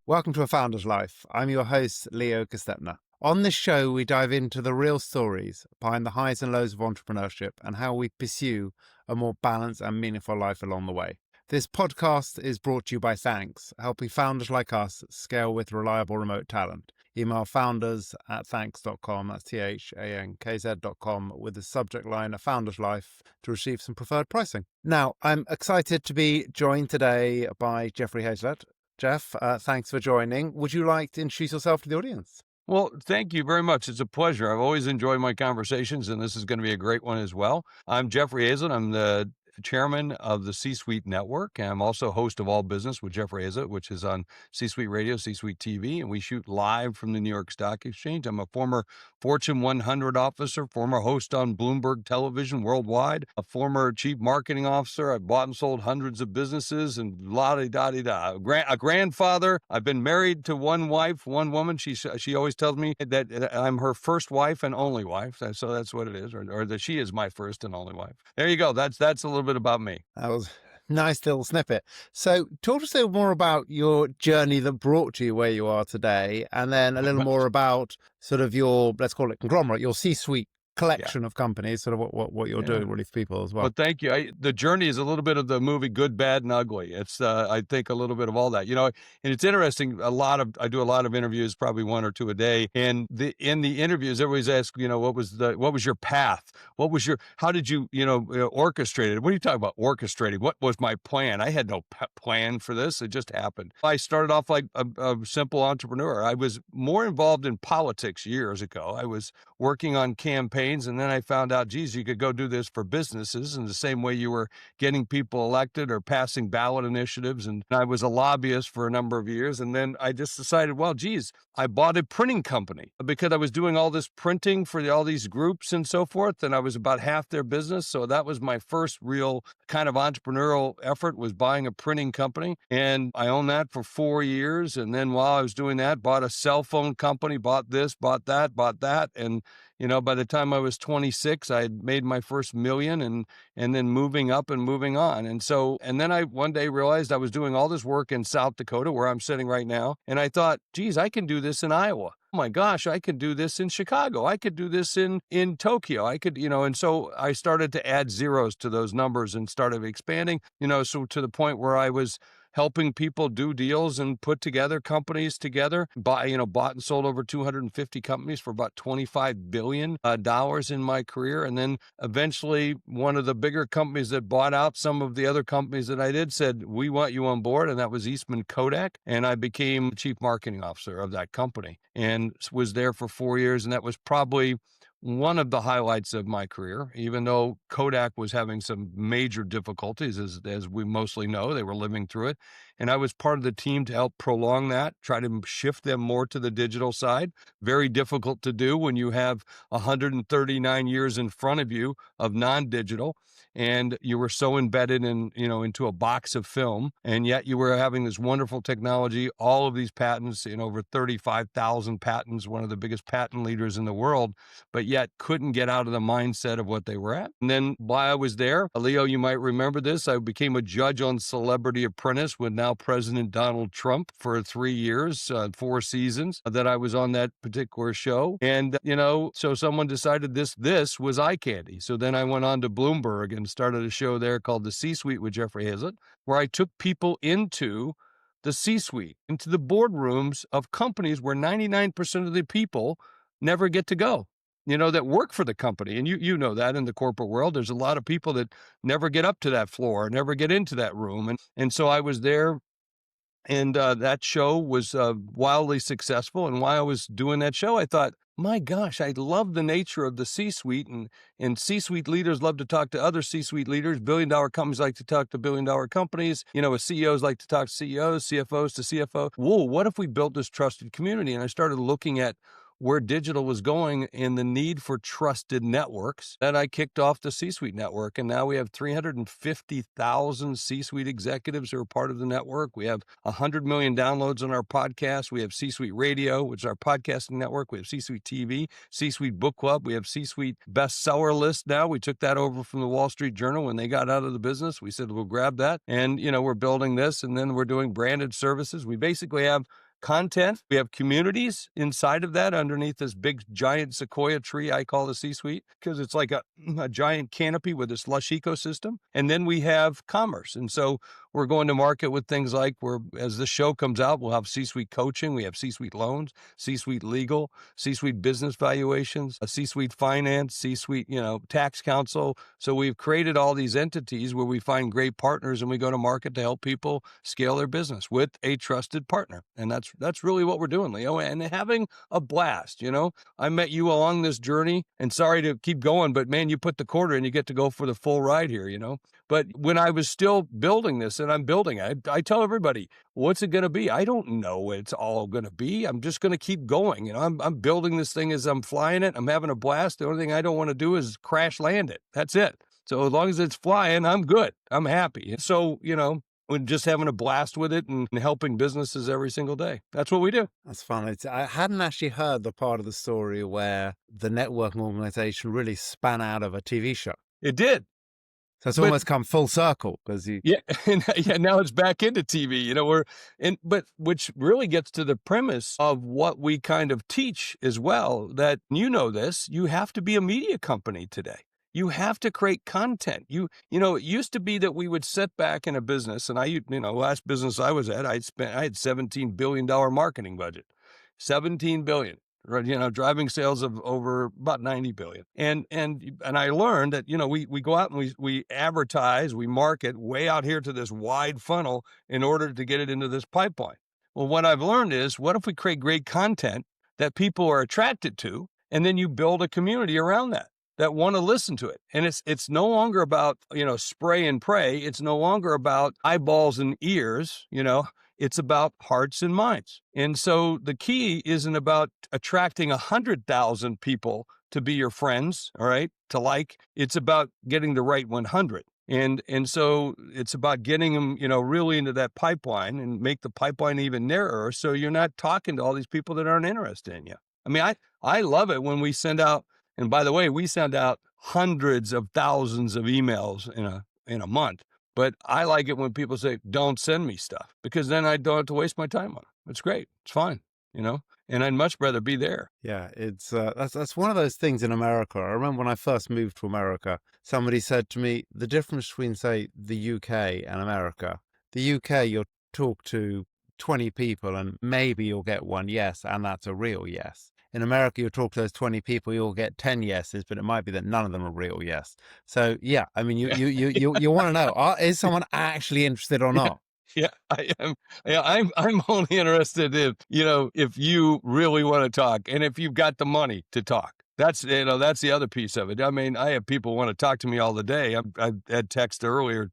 Welcome to A Founder's Life. I'm your host, Leo Gestetner. On this show, we dive into the real stories behind the highs and lows of entrepreneurship and how we pursue a more balanced and meaningful life along the way. This podcast is brought to you by Thanks, helping founders like us scale with reliable remote talent. Email founders@thanks.com, that's THANKZ.com, with the subject line A Founder's Life to receive some preferred pricing. Now, I'm excited to be joined today by Jeffrey Hayzlett. Jeff, thanks for joining. Would you like to introduce yourself to the audience? Well, thank you very much. It's a pleasure. I've always enjoyed my conversations, and this is going to be a great one as well. I'm Jeffrey Hayzlett. I'm the chairman of the C-Suite Network, and I'm also host of All Business with Jeffrey Hayzlett, which is on C-Suite Radio, C-Suite TV, and we shoot live from the New York Stock Exchange. I'm a former Fortune 100 officer, former host on Bloomberg Television worldwide, a former chief marketing officer. I've bought and sold hundreds of businesses and la-di-da-di-da. A grandfather. I've been married to one wife, one woman. She always tells me that I'm her first wife and only wife. So that's what it is, or that she is my first and only wife. There you go. That's a little bit about me. That was a nice little snippet. So talk to us a little more about your journey that brought you where you are today, and then a little more about sort of your, let's call it conglomerate, your C-suite collection of companies, sort of what you're doing really for people as well. Well, thank you. The journey is a little bit of the movie Good, Bad, and Ugly. It's, I think, a little bit of all that, and it's interesting. I do a lot of interviews, probably one or two a day. And in the interviews, everybody's asked, what was your path? How did you, orchestrate it? What are you talking about orchestrating? What was my plan? I had no plan for this. It just happened. I started off like a simple entrepreneur. I was more involved in politics years ago. I was working on campaigns. And then I found out, geez, you could go do this for businesses in the same way you were getting people elected or passing ballot initiatives. And I was a lobbyist for a number of years. And then I just decided, well, geez, I bought a printing company because I was doing all this printing for all these groups and so forth. And I was about half their business. So that was my first real kind of entrepreneurial effort, was buying a printing company. And I owned that for 4 years. And then while I was doing that, bought a cell phone company, bought this, bought that. And by the time I was 26, I had made my first million and then moving up and moving on. And then I one day realized I was doing all this work in South Dakota, where I'm sitting right now. And I thought, geez, I can do this in Iowa. Oh my gosh, I could do this in Chicago. I could do this in Tokyo. I could, and so I started to add zeros to those numbers and started expanding, so to the point where I was helping people do deals and put together companies together, bought and sold over 250 companies for about $25 billion in my career. And then eventually one of the bigger companies that bought out some of the other companies that I did said, we want you on board. And that was Eastman Kodak. And I became chief marketing officer of that company and was there for 4 years. And that was probably one of the highlights of my career, even though Kodak was having some major difficulties, as we mostly know. They were living through it. And I was part of the team to help prolong that, try to shift them more to the digital side. Very difficult to do when you have 139 years in front of you of non-digital, and you were so embedded into a box of film, and yet you were having this wonderful technology, all of these patents, over 35,000 patents, one of the biggest patent leaders in the world, but yet couldn't get out of the mindset of what they were at. And then while I was there, Leo, you might remember this, I became a judge on Celebrity Apprentice with now President Donald Trump for 3 years, 4 seasons that I was on that particular show. And, so someone decided this was eye candy. So then I went on to Bloomberg and started a show there called The C-Suite with Jeffrey Hayzlett, where I took people into the C-Suite, into the boardrooms of companies where 99% of the people never get to go, that work for the company. And you know that in the corporate world, there's a lot of people that never get up to that floor, never get into that room. And so I was there, and that show was wildly successful. And while I was doing that show, I thought, my gosh, I love the nature of the C-suite, and C-suite leaders love to talk to other C-suite leaders. Billion-dollar companies like to talk to billion-dollar companies. CEOs like to talk to CEOs, CFOs to CFO. Whoa, what if we built this trusted community? And I started looking at where digital was going and the need for trusted networks, that I kicked off the C-Suite Network. And now we have 350,000 C-Suite executives who are part of the network. We have 100 million downloads on our podcast. We have C-Suite Radio, which is our podcasting network. We have C-Suite TV, C-Suite Book Club. We have C-Suite bestseller list now. We took that over from the Wall Street Journal when they got out of the business. We said, we'll grab that. And, we're building this, and then we're doing branded services. We basically have content. We have communities inside of that underneath this big giant sequoia tree I call the C-suite, because it's like a giant canopy with this lush ecosystem. And then we have commerce. And so we're going to market with things like, as this show comes out, we'll have C-suite coaching, we have C-suite loans, C-suite legal, C-suite business valuations, a C-suite finance, C-suite, tax counsel. So we've created all these entities where we find great partners and we go to market to help people scale their business with a trusted partner. And that's really what we're doing, Leo, and having a blast. I met you along this journey, and sorry to keep going, but man, you put the quarter in, you get to go for the full ride here, But when I was still building this, and I'm building it, I tell everybody, what's it going to be? I don't know what it's all going to be. I'm just going to keep going. I'm building this thing as I'm flying it. I'm having a blast. The only thing I don't want to do is crash land it. That's it. So as long as it's flying, I'm good. I'm happy. So, we're just having a blast with it and helping businesses every single day. That's what we do. That's fun. I hadn't actually heard the part of the story where the networking organization really span out of a TV show. It did. So it's almost come full circle because yeah, now it's back into TV. But which really gets to the premise of what we kind of teach as well. That this, you have to be a media company today. You have to create content. It used to be that we would sit back in a business, and last business I was at, I had $17 billion marketing budget, $17 billion. Right, driving sales of over about 90 billion. And I learned that, we go out and we advertise, we market way out here to this wide funnel in order to get it into this pipeline. Well, what I've learned is, what if we create great content that people are attracted to, and then you build a community around that want to listen to it. And it's no longer about, spray and pray. It's no longer about eyeballs and ears, It's about hearts and minds. And so the key isn't about attracting 100,000 people to be your friends, all right, to like. It's about getting the right 100. And so it's about getting them, really into that pipeline and make the pipeline even narrower, so you're not talking to all these people that aren't interested in you. I mean, I love it when we send out, and by the way, we send out hundreds of thousands of emails in a month. But I like it when people say, don't send me stuff, because then I don't have to waste my time on it. It's great. It's fine, and I'd much rather be there. Yeah, it's that's one of those things in America. I remember when I first moved to America, somebody said to me, the difference between, say, the UK and America, the UK, you'll talk to 20 people and maybe you'll get one yes, and that's a real yes. In America, you'll talk to those 20 people, you'll get 10 yeses, but it might be that none of them are real yes. So yeah, I mean, you want to know, is someone actually interested or not? Yeah, I am. Yeah, I'm only interested if you really want to talk, and if you've got the money to talk. That's the other piece of it. I mean, I have people want to talk to me all the day. I had text earlier,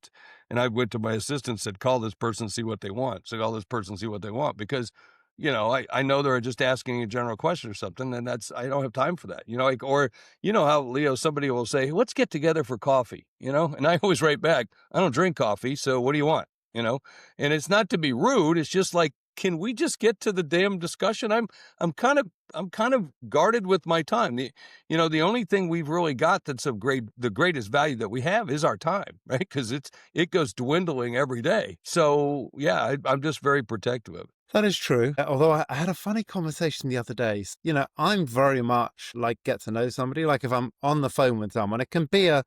and I went to my assistant, said, call this person, see what they want. So call this person, see what they want, because I know they're just asking a general question or something, and I don't have time for that, or how, Leo, somebody will say, let's get together for coffee, and I always write back, I don't drink coffee, so what do you want? And it's not to be rude. It's just like, can we just get to the damn discussion? I'm kind of guarded with my time. The only thing we've really got that's the greatest value that we have is our time, right? Because it goes dwindling every day. So yeah, I'm just very protective of it. That is true. Although I had a funny conversation the other day. I'm very much like get to know somebody. Like if I'm on the phone with someone, it can be a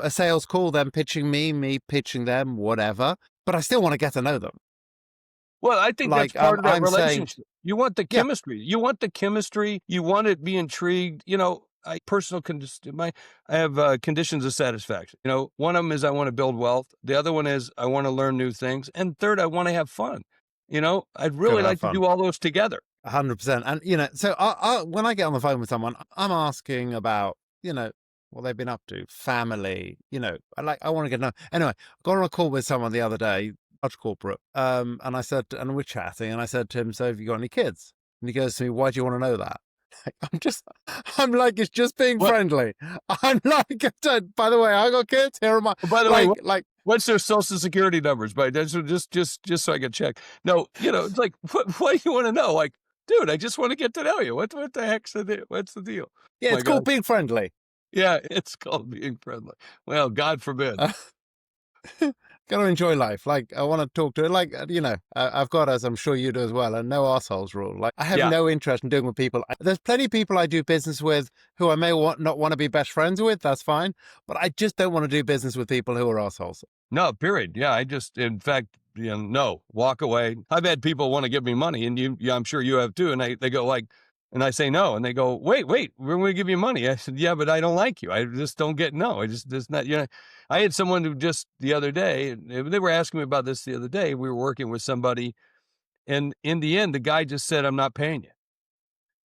sales call, them pitching me pitching them, whatever. But I still want to get to know them. Well, I think that's part of that relationship. Saying, you want the chemistry. Yeah. You want the chemistry. You want to be intrigued. I have conditions of satisfaction. One of them is I want to build wealth. The other one is I want to learn new things. And third, I want to have fun. I'd really like to do all those together. 100%. And, so when I get on the phone with someone, I'm asking about, what they've been up to, family, I want to get to know. Anyway, I got on a call with someone the other day, large corporate, and I said, and we're chatting, and I said to him, so have you got any kids? And he goes to me, why do you want to know that? I'm like, it's just being friendly. I'm like, by the way, I got kids. Here am I. By the way, what's their social security numbers? But just so I can check. No, it's like, what do you want to know? Like, dude, I just want to get to know you. What the heck's the deal? What's the deal? Yeah, it's called being friendly. Yeah, it's called being friendly. Well, God forbid. got to enjoy life. Like, I want to talk to, like, I've got, as I'm sure you do as well, a no assholes rule. Like, I have Yeah. no interest in doing with people. There's plenty of people I do business with who I may not want to be best friends with. That's fine. But I just don't want to do business with people who are assholes. No, period. Yeah, in fact, no, walk away. I've had people want to give me money, and I'm sure you have too. And they go like, and I say no, and they go, wait, we're going to give you money. I said, yeah, but I don't like you. I just don't get no. I just not. I had someone who just the other day, they were asking me about this the other day. We were working with somebody, and in the end, the guy just said, I'm not paying you.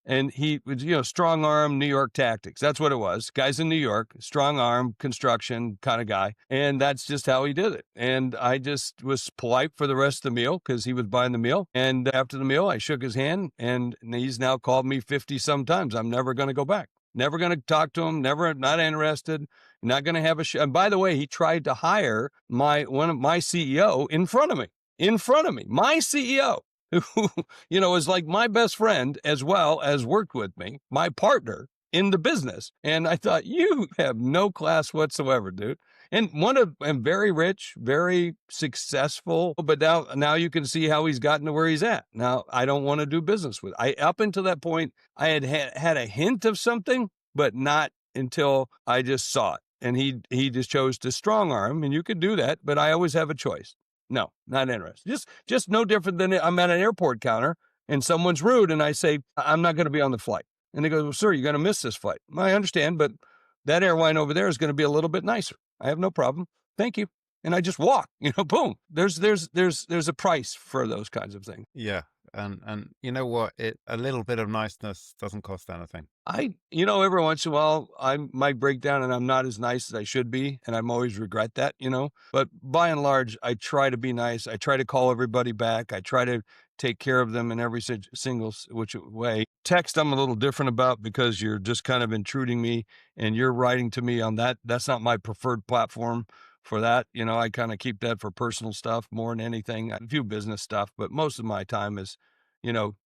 And he was, strong arm New York tactics. That's what it was. Guy's in New York, strong arm construction kind of guy. And that's just how he did it. And I just was polite for the rest of the meal because he was buying the meal. And after the meal, I shook his hand, and he's now called me 50 sometimes. I'm never going to go back. Never going to talk to him. Never, not interested. Not going to have a show. And by the way, he tried to hire one of my CEO in front of me, my CEO, who, is like my best friend as well as worked with me, my partner in the business. And I thought, you have no class whatsoever, dude. And very rich, very successful, but now you can see how he's gotten to where he's at. Now, I don't want to do business with. Up until that point, I had a hint of something, but not until I just saw it. And he just chose to strong arm, and you could do that, but I always have a choice. No, not interested. Just no different than I'm at an airport counter and someone's rude, and I say, I'm not going to be on the flight. And they go, well, sir, you're going to miss this flight. I understand, but that airline over there is going to be a little bit nicer. I have no problem. Thank you. And I just walk, boom. There's a price for those kinds of things. Yeah. And you know what? A little bit of niceness doesn't cost anything. Every once in a while, I might break down and I'm not as nice as I should be. And I'm always regret that, but by and large, I try to be nice. I try to call everybody back. I try to take care of them in every single which way. Text, I'm a little different about because you're just kind of intruding me and you're writing to me on that. That's not my preferred platform for that. I kind of keep that for personal stuff more than anything. I do business stuff, but most of my time is,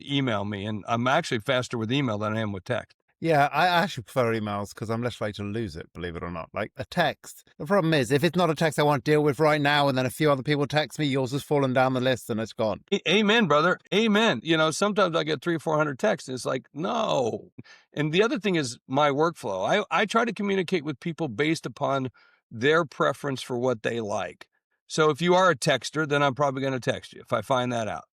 email me. And I'm actually faster with email than I am with text. Yeah, I actually prefer emails because I'm less likely to lose it, believe it or not. Like a text. The problem is, if it's not a text I want to deal with right now, and then a few other people text me, yours has fallen down the list and it's gone. Amen, brother. Amen. Sometimes I get 300 or 400 texts. And it's like, no. And the other thing is my workflow. I try to communicate with people based upon their preference for what they like. So if you are a texter, then I'm probably going to text you if I find that out.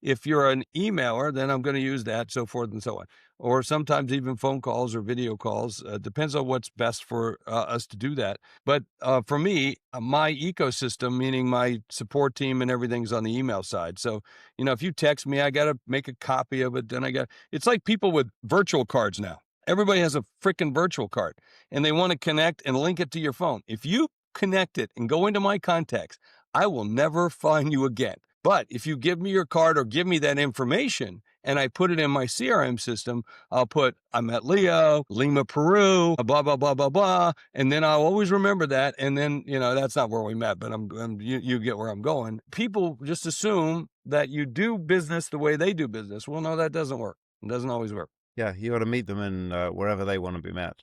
If you're an emailer, then I'm going to use that, so forth and so on. Or sometimes even phone calls or video calls. Depends on what's best for us to do that. But for me, my ecosystem, meaning my support team and everything's on the email side. So, if you text me, I got to make a copy of it. Then it's like people with virtual cards now. Everybody has a freaking virtual card and they want to connect and link it to your phone. If you connect it and go into my contacts, I will never find you again. But if you give me your card or give me that information and I put it in my CRM system, I'll put, I met Leo, Lima, Peru, blah, blah, blah, blah, blah. And then I'll always remember that. And then, that's not where we met, but you get where I'm going. People just assume that you do business the way they do business. Well, no, that doesn't work. It doesn't always work. Yeah, you got to meet them in wherever they want to be met.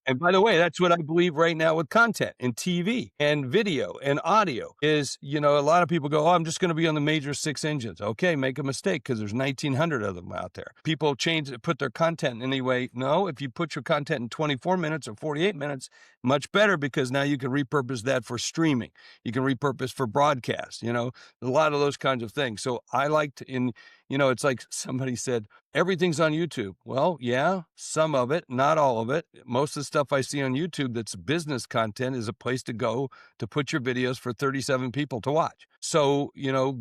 And by the way, that's what I believe right now with content and TV and video and audio is, a lot of people go, oh, I'm just going to be on the major 6 engines. Okay, make a mistake because there's 1,900 of them out there. People put their content anyway. No, if you put your content in 24 minutes or 48 minutes, much better because now you can repurpose that for streaming. You can repurpose for broadcast, a lot of those kinds of things. So I liked it's like somebody said, everything's on YouTube. Well, yeah, some of it, not all of it. Most of the stuff I see on YouTube that's business content is a place to go to put your videos for 37 people to watch. So,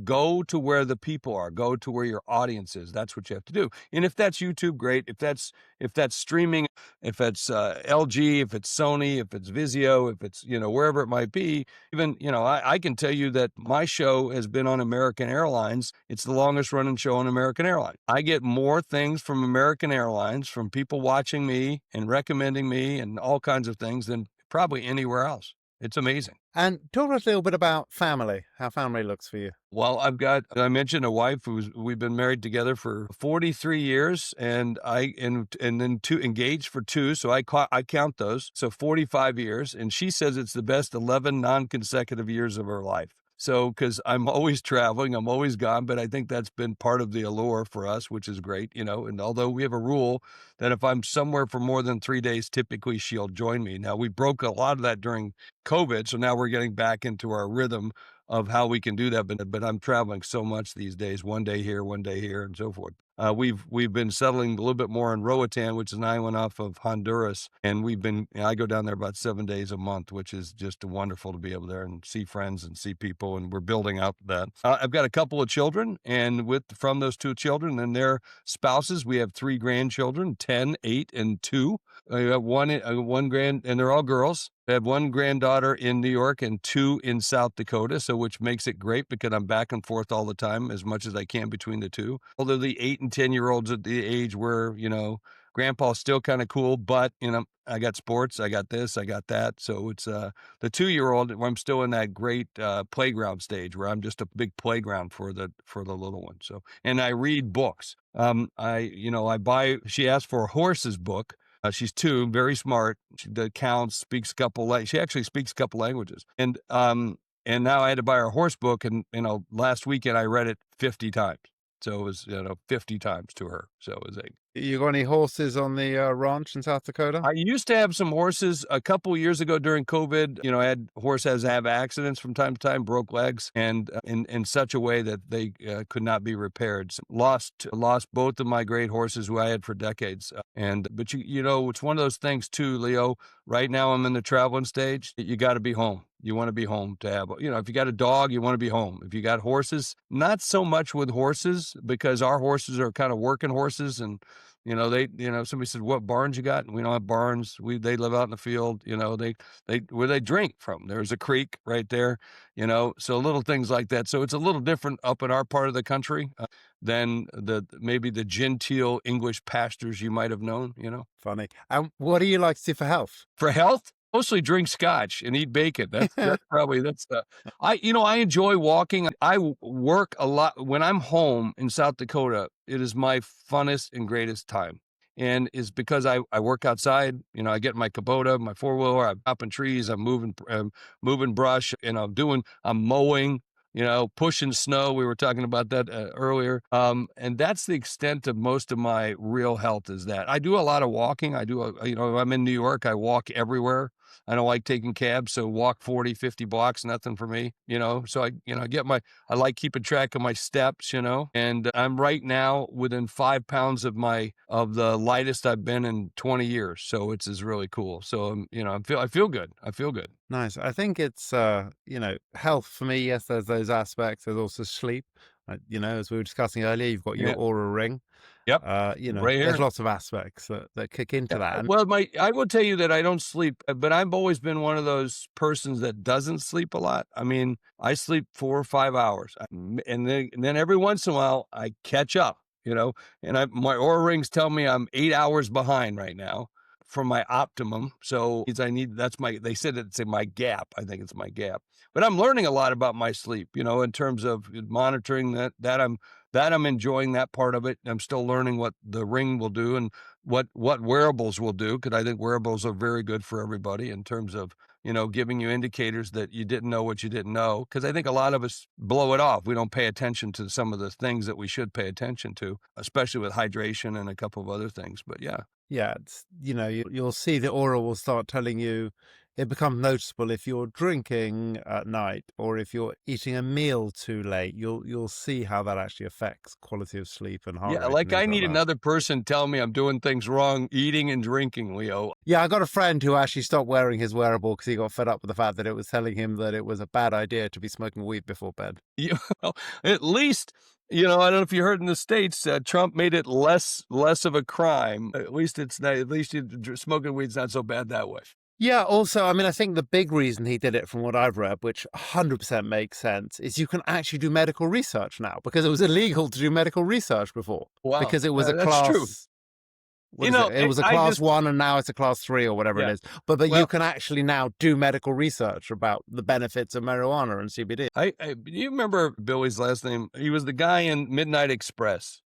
go to where the people are, go to where your audience is. That's what you have to do. And if that's YouTube, great. If that's streaming, if it's LG, if it's Sony, if it's Vizio, if it's, wherever it might be, even, I can tell you that my show has been on American Airlines. It's the longest running show on American Airlines. I get more things from American Airlines, from people watching me and recommending me and all kinds of things than probably anywhere else. It's amazing. And talk to us a little bit about family, how family looks for you. Well, I mentioned a wife we've been married together for 43 years, and then two engaged for two. So I count those. So 45 years. And she says it's the best 11 non-consecutive years of her life. So, because I'm always traveling, I'm always gone, but I think that's been part of the allure for us, which is great, you know. And although we have a rule that if I'm somewhere for more than 3 days, typically she'll join me. Now, we broke a lot of that during COVID. So now we're getting back into our rhythm of how we can do that. But I'm traveling so much these days, one day here, and so forth. We've been settling a little bit more in Roatan, which is an island off of Honduras, and I go down there about 7 days a month, which is just wonderful to be able there and see friends and see people, and we're building out that. I've got a couple of children, and from those two children and their spouses, we have three grandchildren, 10, 8, and 2. I have one and they're all girls. I have one granddaughter in New York and two in South Dakota, so which makes it great because I'm back and forth all the time as much as I can between the two. Although the 8 and 10-year-olds at the age where, grandpa's still kind of cool, but, I got sports, I got this, I got that. So it's the 2-year-old where I'm still in that great playground stage where I'm just a big playground for the little one. So, and I read books. She asked for a horses book. She's 2, very smart. She counts, speaks a couple. She actually speaks a couple languages. And now I had to buy her a horse book, and last weekend I read it 50 times. So it was 50 times to her. So it was You got any horses on the ranch in South Dakota? I used to have some horses a couple years ago during COVID. I had horses have accidents from time to time, broke legs, and in such a way that they could not be repaired. So lost both of my great horses who I had for decades. But it's one of those things too, Leo. Right now I'm in the traveling stage. You got to be home. You want to be home to have, if you got a dog, you want to be home. If you got horses, not so much with horses because our horses are kind of working horses, and somebody said, "What barns you got?" And we don't have barns. They live out in the field. Where they drink from. There's a creek right there. So little things like that. So it's a little different up in our part of the country than maybe the genteel English pastures you might have known. Funny. And what do you like to do for health? For health, mostly drink scotch and eat bacon. I enjoy walking. I work a lot. When I'm home in South Dakota, it is my funnest and greatest time. And it's because I work outside, I get my Kubota, my 4-wheeler, I'm chopping trees, I'm moving brush, and I'm mowing, pushing snow. We were talking about that earlier. And that's the extent of most of my real health is that. I do a lot of walking. I'm in New York, I walk everywhere. I don't like taking cabs, so walk 40, 50 blocks, nothing for me, so I like keeping track of my steps, and I'm right now within 5 pounds of the lightest I've been in 20 years. So is really cool. So, I feel good. I feel good. Nice. I think it's, health for me. Yes, there's those aspects. There's also sleep. As we were discussing earlier, you've got your Yeah. aura ring. Yep. Right here. There's lots of aspects that kick into that. And Well, I will tell you that I don't sleep, but I've always been one of those persons that doesn't sleep a lot. I mean, I sleep 4 or 5 hours, and then every once in a while I catch up, and my aura rings tell me I'm 8 hours behind right now from my optimum. So they said it's my gap. I think it's my gap, but I'm learning a lot about my sleep, in terms of monitoring that I'm enjoying that part of it. I'm still learning what the ring will do and what wearables will do, because I think wearables are very good for everybody in terms of, giving you indicators that you didn't know what you didn't know. Because I think a lot of us blow it off. We don't pay attention to some of the things that we should pay attention to, especially with hydration and a couple of other things. But yeah. yeah, it's, you'll see the aura will start telling you. It becomes noticeable if you're drinking at night or if you're eating a meal too late. You'll see how that actually affects quality of sleep and heart Yeah, rate. like and I things need like that. another person tell me I'm doing things wrong, eating and drinking, Leo. Yeah, I got a friend who actually stopped wearing his wearable because he got fed up with the fact that it was telling him that it was a bad idea to be smoking weed before bed. At least, I don't know if you heard in the States, Trump made it less of a crime. At least it's not, at least smoking weed's not so bad that way. Yeah, also, I mean, I think the big reason he did it, from what I've read, which 100% makes sense, is you can actually do medical research now, because it was illegal to do medical research before. Wow, Because it was a that's true. class What is it? It was a I class just, one and now it's a class three or whatever it yeah. is. But you Well, can actually now do medical research about the benefits of marijuana and CBD. you remember Billy's last name? He was the guy in Midnight Express.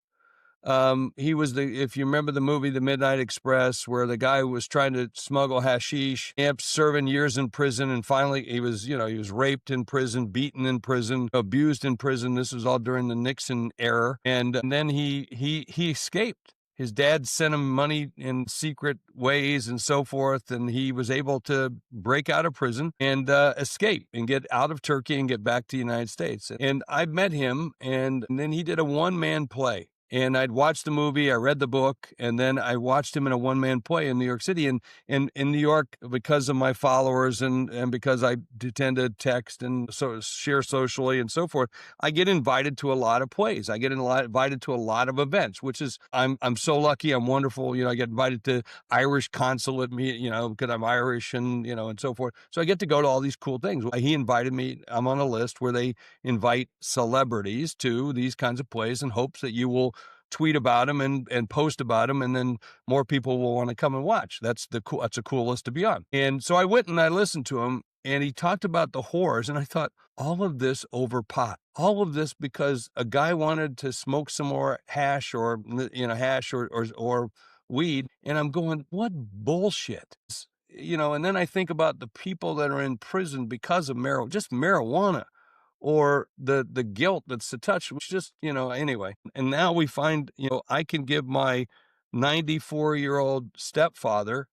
He was if you remember the movie The Midnight Express, where the guy was trying to smuggle hashish, ended up serving years in prison, and finally he was, he was raped in prison, beaten in prison, abused in prison. This was all during the Nixon era, and then he escaped. His dad sent him money in secret ways and so forth, and he was able to break out of prison and escape and get out of Turkey and get back to the United States. And I met him, and then he did a one-man play. And I'd watched the movie, I read the book, and then I watched him in a one-man play in New York City. And in New York, because of my followers and because I tend to text and so share socially and so forth, I get invited to a lot of plays. I get invited to a lot of events, which is I'm so lucky. I'm wonderful. I get invited to Irish consulate because I'm Irish and so forth. So I get to go to all these cool things. He invited me. I'm on a list where they invite celebrities to these kinds of plays in hopes that you will tweet about them and post about them, and then more people will want to come and watch. That's a cool list to be on. And so I went and I listened to him, and he talked about the horrors, and I thought, all of this over pot, all of this because a guy wanted to smoke some more hash or weed, and I'm going, what bullshit. And then I think about the people that are in prison because of just marijuana, or the guilt that's attached, which just, anyway. And now we find, I can give my 94-year-old stepfather,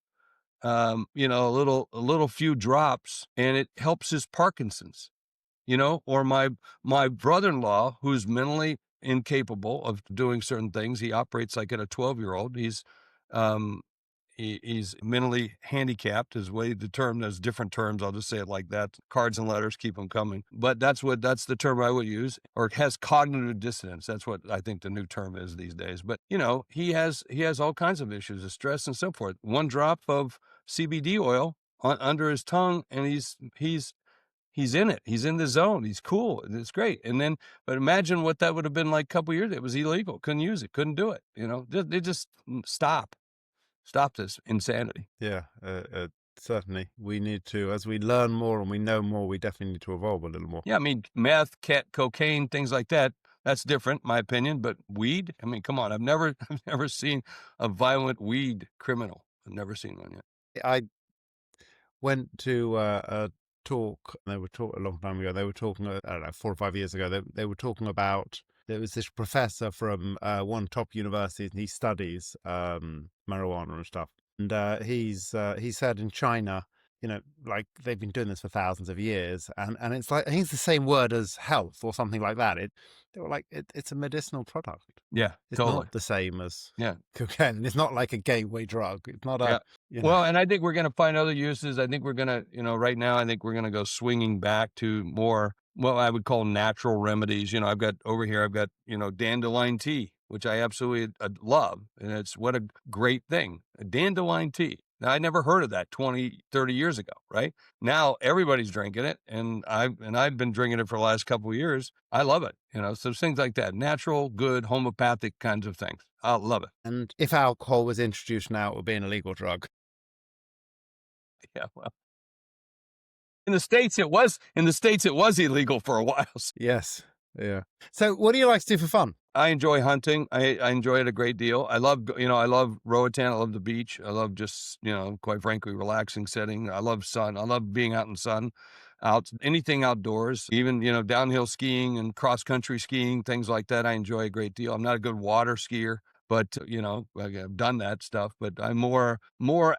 a little few drops, and it helps his Parkinson's, or my brother-in-law, who's mentally incapable of doing certain things. He operates like a 12-year-old. Um, he's mentally handicapped, is way the term. There's different terms. I'll just say it like that. Cards and letters, keep them coming. But that's the term I would use. Or has cognitive dissonance. That's what I think the new term is these days. But he has all kinds of issues of stress and so forth. One drop of CBD oil under his tongue, and he's in it. He's in the zone. He's cool. It's great. But imagine what that would have been like a couple years. It was illegal. Couldn't use it. Couldn't do it. They just stop. Stop this insanity. Yeah, certainly. We need to, as we learn more and we know more, we definitely need to evolve a little more. Yeah, I mean, meth, cocaine, things like that. That's different, my opinion. But weed, I mean, come on. I've never seen a violent weed criminal. I've never seen one yet. I went to a talk. They were talking a long time ago. They were talking, I don't know, 4 or 5 years ago. They were talking about. There was this professor from one top university, and he studies marijuana and stuff. And he said in China, like they've been doing this for thousands of years, and it's like I think it's the same word as health or something like that. They were like it's a medicinal product. Yeah, It's totally. not the same as Yeah. cocaine. It's not like a gateway drug. It's not a Well, and I think we're going to find other uses. I think we're going to, right now, I think we're going to go swinging back to more, what I would call natural remedies. I've got dandelion tea, which I absolutely love. And it's what a great thing. A dandelion tea. Now, I never heard of that 20, 30 years ago, right? Now everybody's drinking it, and I've been drinking it for the last couple of years. I love it, so things like that, natural, good, homeopathic kinds of things. I love it. And if alcohol was introduced now, it would be an illegal drug. Yeah, well, in the States it was illegal for a while. Yes. Yeah. So what do you like to do for fun? I enjoy hunting. I enjoy it a great deal. I love Roatan. I love the beach. I love just, quite frankly, relaxing setting. I love sun. I love being out in sun, anything outdoors, even, downhill skiing and cross country skiing, things like that. I enjoy a great deal. I'm not a good water skier, but I've done that stuff, but I'm more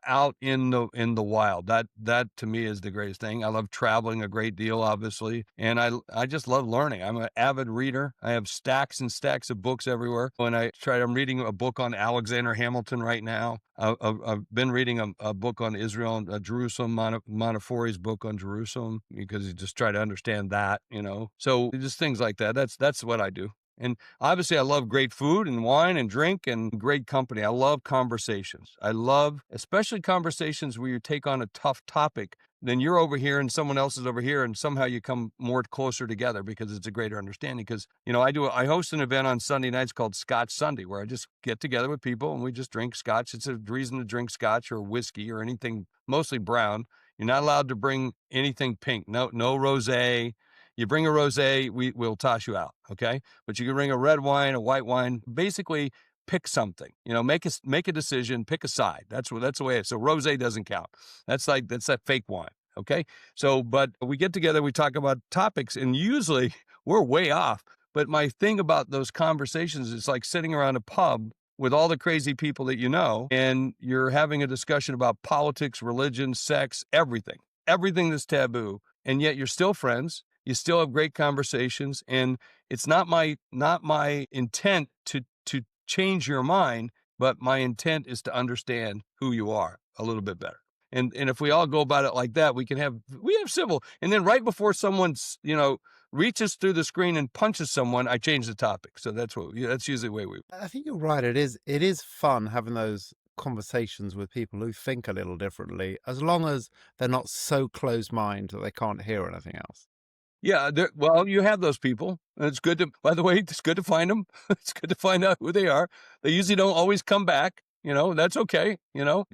out in the wild. That to me is the greatest thing. I love traveling a great deal, obviously, and I just love learning. I'm an avid reader. I have stacks and stacks of books everywhere. I'm reading a book on Alexander Hamilton right now. I've been reading a book on Israel and Jerusalem, Montefori's book on Jerusalem, because you just try to understand that, So just things like that. That's what I do. And obviously, I love great food and wine and drink and great company. I love conversations. I love, especially conversations where you take on a tough topic then you're over here and someone else is over here, and somehow you come more closer together because it's a greater understanding. Because I host an event on Sunday nights called Scotch Sunday, where I just get together with people and we just drink scotch. It's a reason to drink scotch or whiskey or anything, mostly brown. You're not allowed to bring anything pink. No, no rosé. You bring a rosé, we'll toss you out. Okay, but you can bring a red wine, a white wine. Basically, pick something. Make a decision. Pick a side. That's the way it is. So rosé doesn't count. That's that fake wine. Okay. So, but we get together, we talk about topics, and usually we're way off. But my thing about those conversations is like sitting around a pub with all the crazy people that you know, and you're having a discussion about politics, religion, sex, everything that's taboo. And yet you're still friends. You still have great conversations. And it's not my intent to change your mind, but my intent is to understand who you are a little bit better. And if we all go about it like that, we have civil. And then right before someone's, reaches through the screen and punches someone, I change the topic. So that's usually the way we. I think you're right. It is fun having those conversations with people who think a little differently, as long as they're not so closed-minded that they can't hear anything else. Yeah, well, you have those people. And it's good to, by the way, it's good to find them. It's good to find out who they are. They usually don't always come back. That's okay.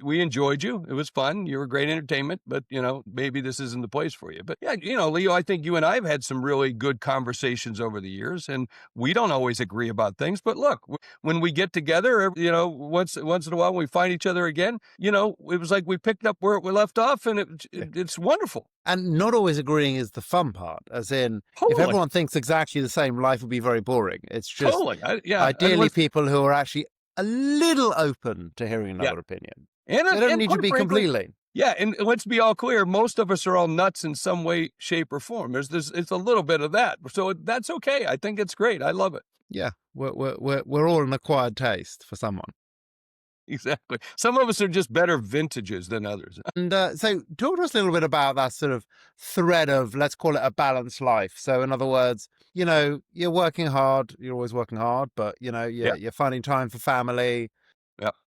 We enjoyed you. It was fun. You were great entertainment, but, maybe this isn't the place for you. But yeah, Leo, I think you and I have had some really good conversations over the years, and we don't always agree about things. But look, when we get together, once in a while, we find each other again, it was like we picked up where we left off, and it's wonderful. And not always agreeing is the fun part, as in, Totally. if everyone thinks exactly the same, life would be very boring. It's just Totally. ideally people who are actually a little open to hearing another opinion. And they don't need to be frankly, completely. Yeah, and let's be all clear. Most of us are all nuts in some way, shape, or form. It's a little bit of that, so that's okay. I think it's great. I love it. Yeah, we're all an acquired taste for someone. Exactly. Some of us are just better vintages than others. And so talk to us a little bit about that sort of thread of, let's call it a balanced life. So in other words, you're working hard, you're always working hard, but you're finding time for family,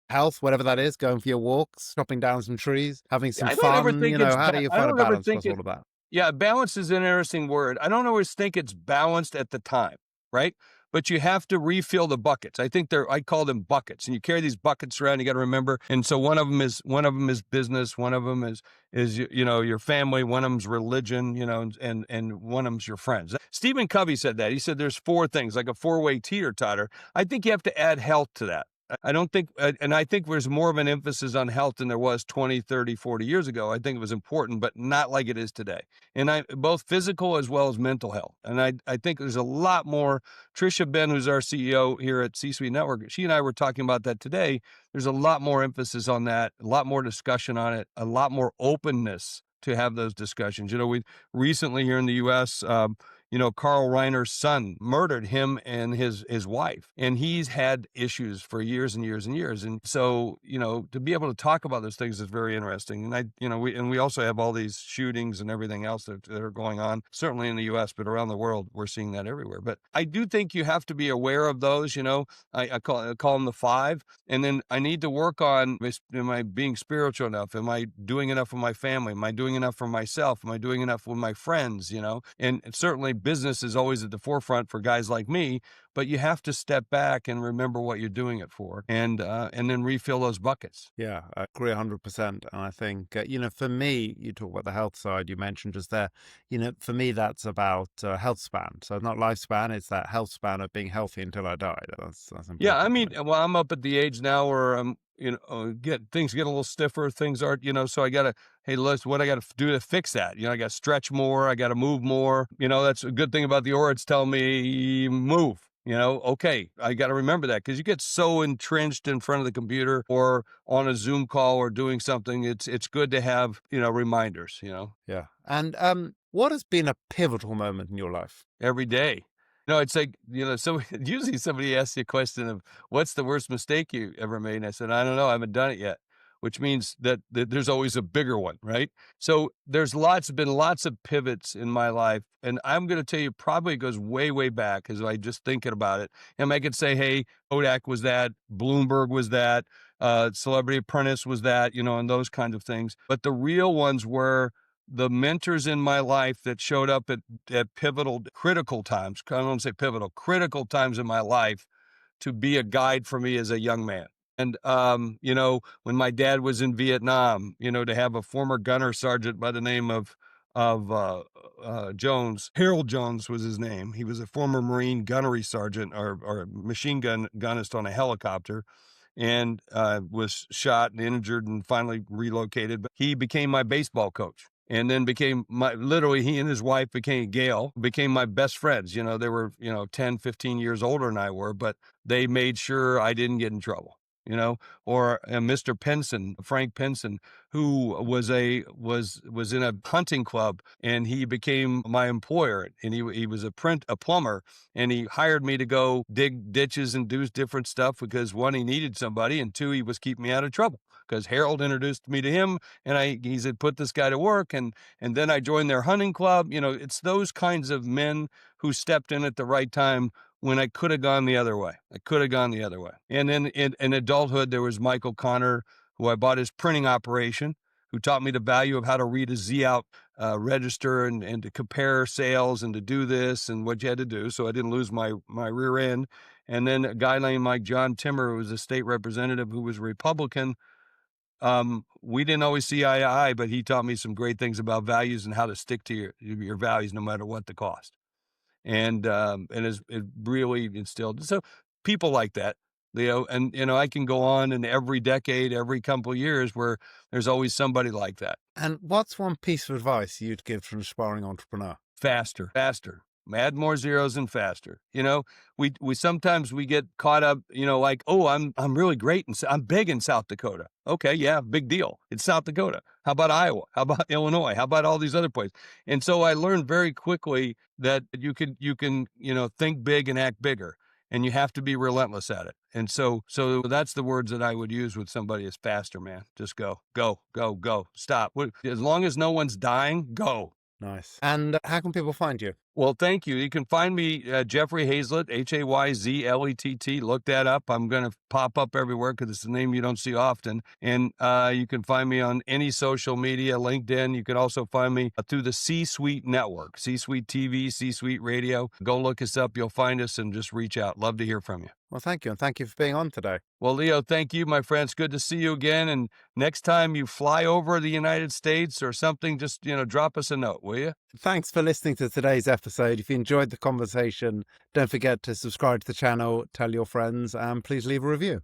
health, whatever that is, going for your walks, chopping down some trees, having some fun. How do you find a balance across all of that? Yeah, balance is an interesting word. I don't always think it's balanced at the time, right? But you have to refill the buckets. I call them buckets, and you carry these buckets around. You got to remember. And so one of them is business. One of them is your family. One of them's religion. And one of them's your friends. Stephen Covey said that. He said there's 4 things, like a 4-way teeter-totter. I think you have to add health to that. I don't think, and I think there's more of an emphasis on health than there was 20, 30, 40 years ago. I think it was important, but not like it is today. And both physical as well as mental health. And I think there's a lot more. Tricia Ben, who's our CEO here at C-Suite Network, she and I were talking about that today. There's a lot more emphasis on that, a lot more discussion on it, a lot more openness to have those discussions. We recently here in the U.S., Carl Reiner's son murdered him and his wife, and he's had issues for years and years and years. And so, to be able to talk about those things is very interesting. And we also have all these shootings and everything else that are going on, certainly in the U.S., but around the world, we're seeing that everywhere. But I do think you have to be aware of those. I call them the 5, and then I need to work on, am I being spiritual enough? Am I doing enough for my family? Am I doing enough for myself? Am I doing enough with my friends? And certainly business is always at the forefront for guys like me, but you have to step back and remember what you're doing it for, and then refill those buckets. Yeah, I agree 100%. And I think, for me, you talk about the health side you mentioned just there, for me, that's about health span. So not lifespan, it's that health span of being healthy until I die. That's important. Yeah, well, I'm up at the age now where I'm, things get a little stiffer, things aren't, so I gotta, hey, what I gotta do to fix that? I gotta stretch more, I gotta move more. That's a good thing about the aura. It's telling me move. Okay, I got to remember that, because you get so entrenched in front of the computer or on a Zoom call or doing something. It's good to have, reminders, Yeah. And what has been a pivotal moment in your life? Every day. No, it's like, usually somebody asks you a question of what's the worst mistake you ever made? And I said, I don't know, I haven't done it yet, which means that there's always a bigger one, right? So there's been lots of pivots in my life. And I'm going to tell you, probably it goes way, way back, as I just thinking about it. And I could say, hey, Kodak was that, Bloomberg was that, Celebrity Apprentice was that, and those kinds of things. But the real ones were the mentors in my life that showed up at pivotal, critical times. I don't want to say pivotal, critical times in my life to be a guide for me as a young man. And, when my dad was in Vietnam, to have a former gunner sergeant by the name of Jones, Harold Jones was his name. He was a former Marine gunnery sergeant or machine gunist on a helicopter, and was shot and injured and finally relocated. But he became my baseball coach. And then literally he and his wife became my best friends. They were, 10, 15 years older than I were, but they made sure I didn't get in trouble, or Mr. Penson, Frank Penson, who was in a hunting club, and he became my employer, and he was a plumber, and he hired me to go dig ditches and do different stuff because, one, he needed somebody, and two, he was keeping me out of trouble because Harold introduced me to him, and he said, put this guy to work, and then I joined their hunting club. It's those kinds of men who stepped in at the right time when I could have gone the other way. And then in adulthood, there was Michael Connor, who I bought his printing operation, who taught me the value of how to read a Z-out register and to compare sales and to do this and what you had to do so I didn't lose my rear end. And then a guy named Mike John Timmer, who was a state representative who was a Republican. We didn't always see eye to eye, but he taught me some great things about values and how to stick to your values no matter what the cost. And it really instilled. So people like that, Leo, and I can go on in every decade, every couple of years where there's always somebody like that. And what's one piece of advice you'd give to an aspiring entrepreneur? Faster. Add more zeros and faster. We sometimes we get caught up, like, oh, I'm really great and I'm big in South Dakota. Okay, yeah, big deal. It's South Dakota. How about Iowa? How about Illinois? How about all these other places? And so I learned very quickly that you can think big and act bigger, and you have to be relentless at it. And so that's the words that I would use with somebody is faster, man. Just go. Stop. As long as no one's dying, go. Nice. And how can people find you? Well, thank you. You can find me, Jeffrey Hayzlett, Hayzlett. Look that up. I'm going to pop up everywhere because it's a name you don't see often. And you can find me on any social media, LinkedIn. You can also find me through the C-Suite Network, C-Suite TV, C-Suite Radio. Go look us up. You'll find us and just reach out. Love to hear from you. Well, thank you. And thank you for being on today. Well, Leo, thank you, my friend. It's good to see you again. And next time you fly over the United States or something, just, drop us a note, will you? Thanks for listening to today's episode. If you enjoyed the conversation, don't forget to subscribe to the channel, tell your friends, and please leave a review.